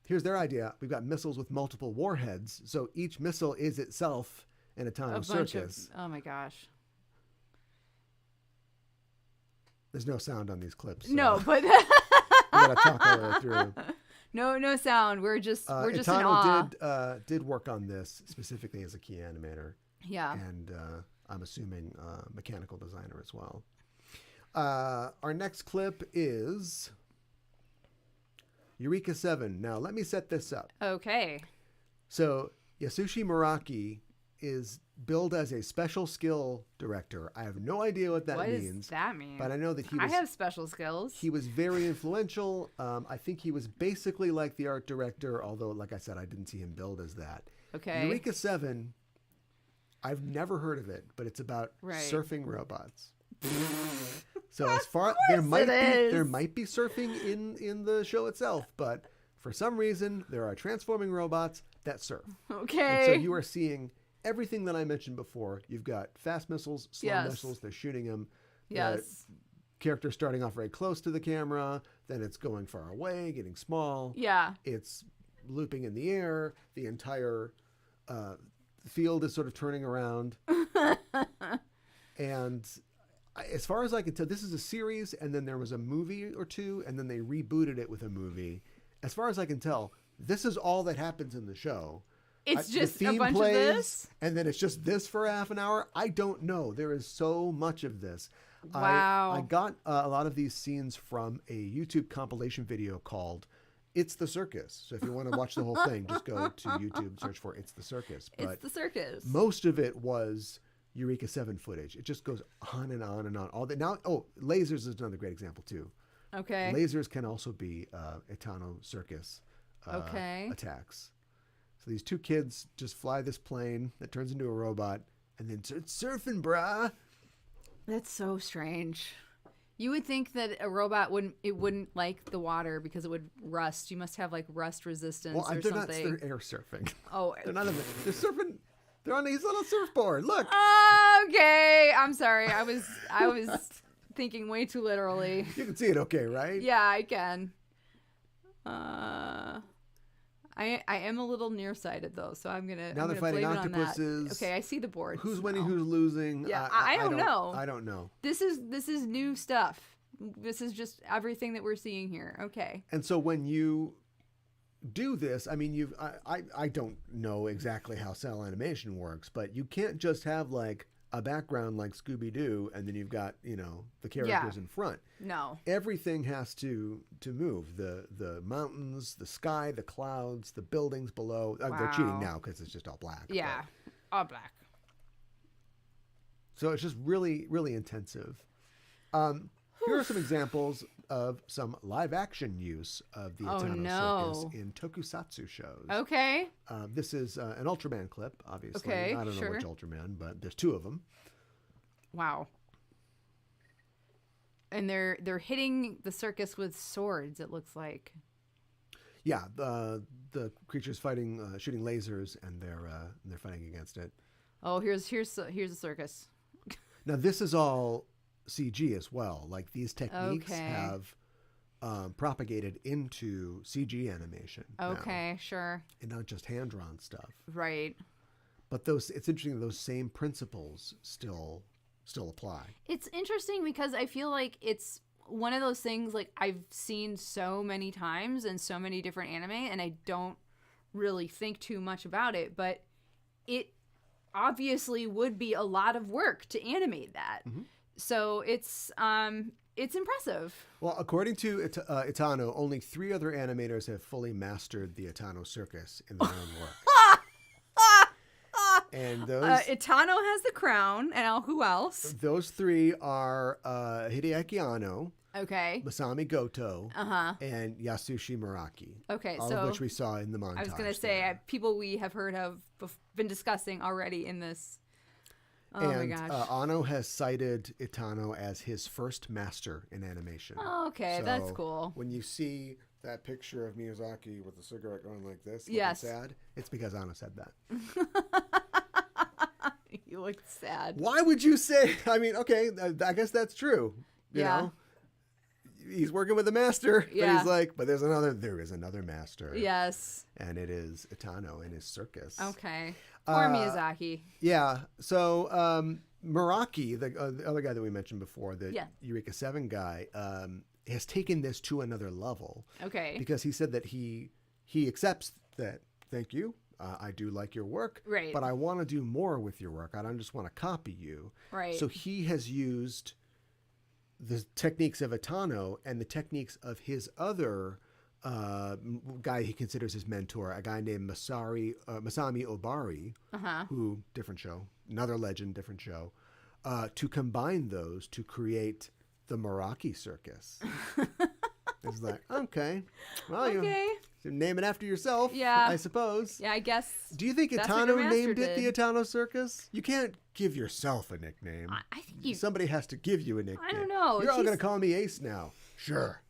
here's their idea. We've got missiles with multiple warheads. So each missile is itself an Itano Circus. Oh my gosh. There's no sound on these clips. So No, but we gotta talk our way through. No sound. We're just in awe. Itano did work on this specifically as a key animator. Yeah. And I'm assuming mechanical designer as well. Our next clip is Eureka 7. Now, let me set this up. Okay. So, Yasushi Muraki is billed as a special skill director. I have no idea what that means. What does that mean? But I know that I have special skills. He was very influential. I think he was basically like the art director, although, like I said, I didn't see him billed as that. Okay. Eureka 7, I've never heard of it, but it's about surfing robots. So as far there might be surfing in the show itself, but for some reason there are transforming robots that surf. Okay. And so you are seeing everything that I mentioned before. You've got fast missiles, slow missiles, they're shooting them. Yes. Character starting off very close to the camera, then it's going far away, getting small. Yeah. It's looping in the air. The entire field is sort of turning around. And as far as I can tell, this is a series, and then there was a movie or two, and then they rebooted it with a movie. As far as I can tell, this is all that happens in the show. It's just the a bunch of this? And then it's just this for half an hour? I don't know. There is so much of this. Wow. I got a lot of these scenes from a YouTube compilation video called It's the Circus. So if you want to watch the whole thing, just go to YouTube, search for It's the Circus. But It's the Circus. most of it was Eureka 7 footage. It just goes on and on and on. Lasers is another great example too. Okay. Lasers can also be Itano Circus attacks. So these two kids just fly this plane that turns into a robot and then starts surfing, brah. That's so strange. You would think that a robot wouldn't like the water because it would rust. You must have like rust resistance or something. They're air surfing. Oh, they're surfing. They're on his little surfboard. Look. Okay, I'm sorry. I was thinking way too literally. You can see it, okay, right? Yeah, I can. I am a little nearsighted though, so I'm gonna. Now they're fighting octopuses. Okay, I see the board. Who's winning? Who's losing? Yeah, I don't know. I don't know. This is new stuff. This is just everything that we're seeing here. Okay. And so when you do this, I mean, I don't know exactly how cell animation works, but you can't just have like a background like Scooby-Doo and then you've got, the characters in front. No. Everything has to move. The mountains, the sky, the clouds, the buildings below. Wow. They're cheating now because it's just all black. Yeah, all black. So it's just really, really intensive. Here are some examples of some live action use of the Itano Circus in tokusatsu shows. Okay. This is an Ultraman clip, obviously. Okay, I don't know which Ultraman, but there's two of them. Wow. And they're hitting the circus with swords, it looks like. Yeah, the creatures fighting, shooting lasers, and they're fighting against it. Oh, here's a circus. Now this is all CG as well. Like these techniques have propagated into CG animation. Okay, now, sure. and not just hand drawn stuff. Right. But it's interesting. Those same principles still apply. It's interesting because I feel like it's one of those things like I've seen so many times in so many different anime, and I don't really think too much about it. But it obviously would be a lot of work to animate that. Mm-hmm. So it's impressive. Well, according to Itano, only 3 other animators have fully mastered the Itano Circus in their own work. And those Itano has the crown, and who else? Those 3 are Hideaki Anno, okay, Masami Goto, and Yasushi Muraki. Okay, all of which we saw in the montage. I was going to say people we have heard of been discussing already in this. Oh and my gosh. Anno has cited Itano as his first master in animation. Oh, okay, that's So cool. when you see that picture of Miyazaki with the cigarette going like this, looking Yes. sad, it's because Anno said that. You look sad. Why would you say? I mean, okay, I guess that's true. You Yeah. know, he's working with a master, but Yeah. he's like, but there is another master. Yes. And it is Itano and his circus. Okay. Poor Miyazaki. Yeah. So Meraki, the other guy that we mentioned before, the Yeah. Eureka 7 guy, has taken this to another level Okay. because he said that he accepts that. Thank you. I do like your work, Right. but I want to do more with your work. I don't just want to copy you. Right. So he has used the techniques of Itano and the techniques of his other guy he considers his mentor, a guy named Masami Obari, who, different show, another legend, different show, to combine those to create the Meraki Circus. It's like, okay, well, Okay. you name it after yourself, Yeah. I suppose. Yeah, I guess. Do you think That's what your Itano master named it the did. Itano Circus? You can't give yourself a nickname. I think you. Somebody has to give you a nickname. I don't know. You're all He's- going to call me Ace now. Sure.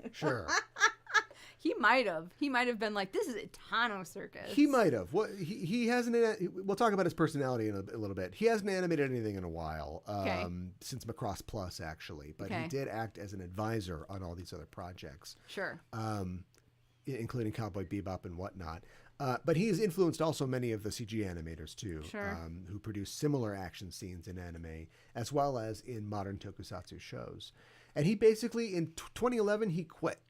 He might have. He might have been like, "This is Itano Circus." He might have. What he hasn't. We'll talk about his personality in a little bit. He hasn't animated anything in a while, Okay. since Macross Plus actually. But Okay. he did act as an advisor on all these other projects, Sure. including Cowboy Bebop and whatnot. But he has influenced also many of the CG animators too, Sure. who produce similar action scenes in anime as well as in modern tokusatsu shows. And he basically, in 2011, he quit.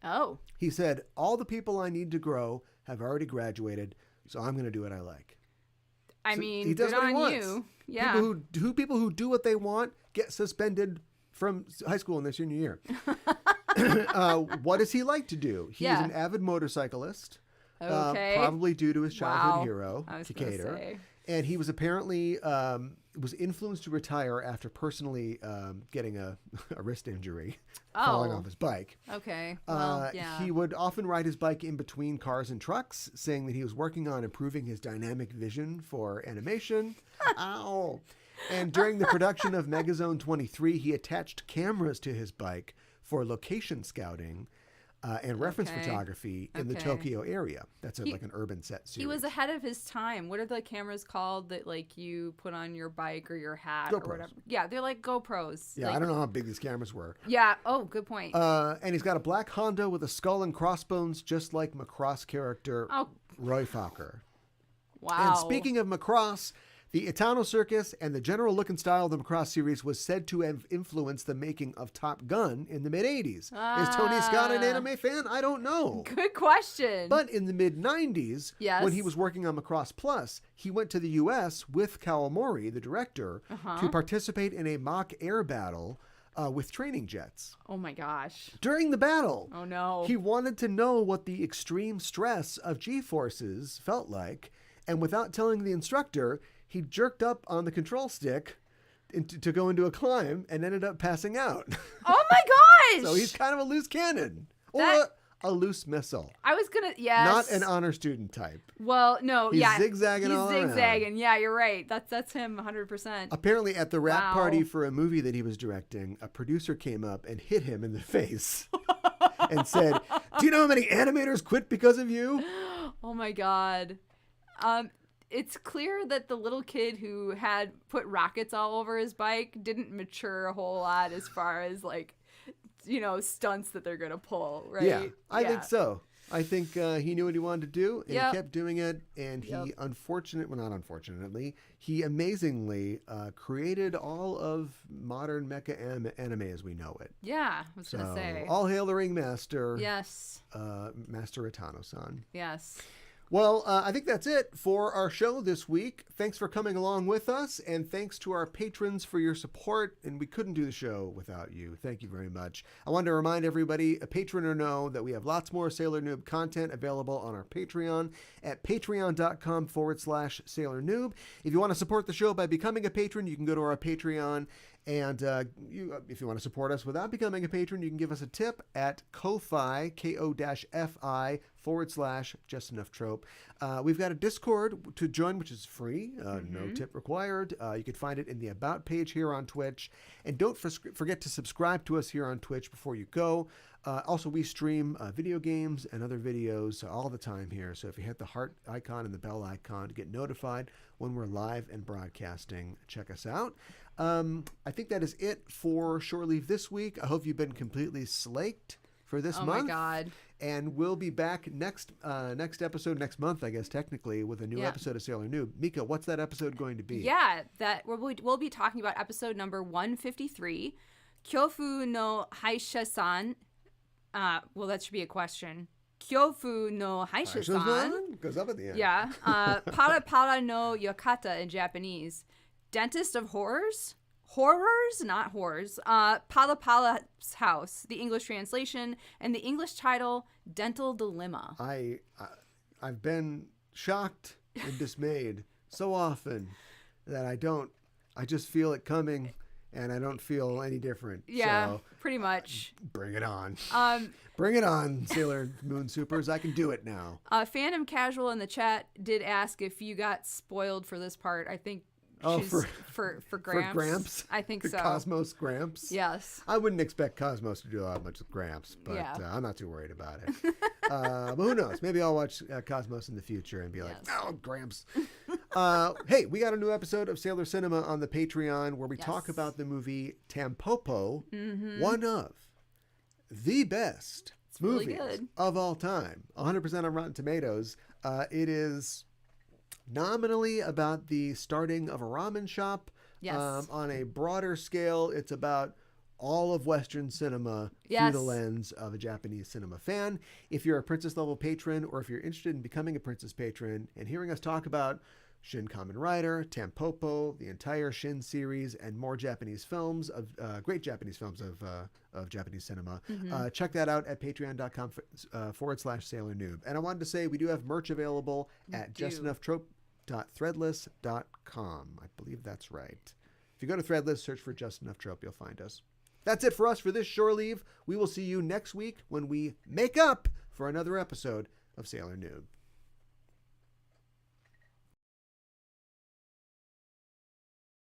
Oh. He said, all the people I need to grow have already graduated, so I'm going to do what I like. I So mean, he does good what he on wants. you. Yeah. People who do what they want get suspended from high school in their senior year. What does he like to do? He's Yeah. an avid motorcyclist, Okay. probably due to his childhood Wow. hero, I was gonna Cicada. say. And he was apparently was influenced to retire after personally getting a wrist injury falling Oh. off his bike. Okay. Well, yeah. He would often ride his bike in between cars and trucks, saying that he was working on improving his dynamic vision for animation. Ow! And during the production of Megazone 23, he attached cameras to his bike for location scouting and reference Okay. photography in the Okay. Tokyo area. That's He- like an urban set series. He was ahead of his time. What are the cameras called that like you put on your bike or your hat GoPros. or whatever? Yeah, they're like GoPros. Yeah, Like- I don't know how big these cameras were. Yeah. Oh, good point. And he's got a black Honda with a skull and crossbones, just like Macross character Oh, Roy Fokker. wow. And speaking of Macross, the Itano Circus and the general look and style of the Macross series was said to have influenced the making of Top Gun in the mid-'80s. Is Tony Scott an anime fan? I don't know. Good question. But in the mid-'90s, Yes. when he was working on Macross Plus, he went to the U.S. with Kawamori, the director, to participate in a mock air battle with training jets. oh my gosh. During the battle, Oh no. he wanted to know what the extreme stress of G-forces felt like, and without telling the instructor, he jerked up on the control stick to go into a climb and ended up passing out. Oh my gosh. So he's kind of a loose cannon. Or That- a loose missile. I was gonna. Yes. Not an honor student type. Well, no. He's yeah. zigzagging He's all around. zigzagging. Yeah, you're right. That's him 100%. Apparently, at the wrap Wow. party for a movie that he was directing, a producer came up and hit him in the face and said, "Do you know how many animators quit because of you?" Oh my god. It's clear that the little kid who had put rockets all over his bike didn't mature a whole lot as far as like, stunts that they're gonna pull, right? Yeah, I think so. I think he knew what he wanted to do, and Yep. he kept doing it. And he, Yep. not unfortunately, he amazingly created all of modern mecha anime as we know it. Yeah, I was So, gonna say. all hail the ringmaster, Yes. Master Itano-san. Yes. Well, I think that's it for our show this week. Thanks for coming along with us, and thanks to our patrons for your support. And we couldn't do the show without you. Thank you very much. I wanted to remind everybody, a patron or no, that we have lots more Sailor Noob content available on our Patreon at patreon.com/Sailor Noob. If you want to support the show by becoming a patron, you can go to our Patreon And if you want to support us without becoming a patron, you can give us a tip at Ko-Fi, Ko-Fi /Just Enough Trope. We've got a Discord to join, which is free, no tip required. You can find it in the About page here on Twitch. And don't forget to subscribe to us here on Twitch before you go. Also, we stream video games and other videos all the time here. So if you hit the heart icon and the bell icon to get notified when we're live and broadcasting, check us out. I think that is it for Shore Leave this week. I hope you've been completely slaked for this month. Oh my God. And we'll be back next episode, next month, I guess, technically, with a new episode of Sailor Noob. Mika, what's that episode going to be? Yeah, we'll be talking about episode number 153, Kyofu no Haisha-san. Well, that should be a question. Kyofu no Haisha-san. Goes up at the end. Yeah. Para para no yokata in Japanese. Dentist of Horrors? Horrors, not horrors. Pala Pala's House, the English translation, and the English title, Dental Dilemma. I've been shocked and dismayed so often that I just feel it coming, and I don't feel any different. Yeah, so, pretty much. Bring it on. Bring it on, Sailor Moon Supers. I can do it now. Phantom Casual in the chat did ask if you got spoiled for this part. I think she's for Gramps. For Gramps? I think so. Cosmos Gramps? Yes. I wouldn't expect Cosmos to do a lot much with Gramps, but I'm not too worried about it. But who knows? Maybe I'll watch Cosmos in the future and be like, oh, Gramps. Hey, we got a new episode of Sailor Cinema on the Patreon where we talk about the movie Tampopo, one of the best movies really of all time. 100% on Rotten Tomatoes. It is nominally about the starting of a ramen shop. Yes. On a broader scale, it's about all of Western cinema through the lens of a Japanese cinema fan. If you're a Princess level patron, or if you're interested in becoming a Princess patron and hearing us talk about Shin Kamen Rider, Tampopo, the entire Shin series, and more Japanese films of great Japanese films of Japanese cinema, check that out at patreon.com/Sailor Noob. And I wanted to say we do have merch available at justenoughtrope.threadless.com. I believe that's right. If you go to Threadless, search for Just Enough Trope, you'll find us. That's it for us for this Shore Leave. We will see you next week when we make up for another episode of Sailor Noob.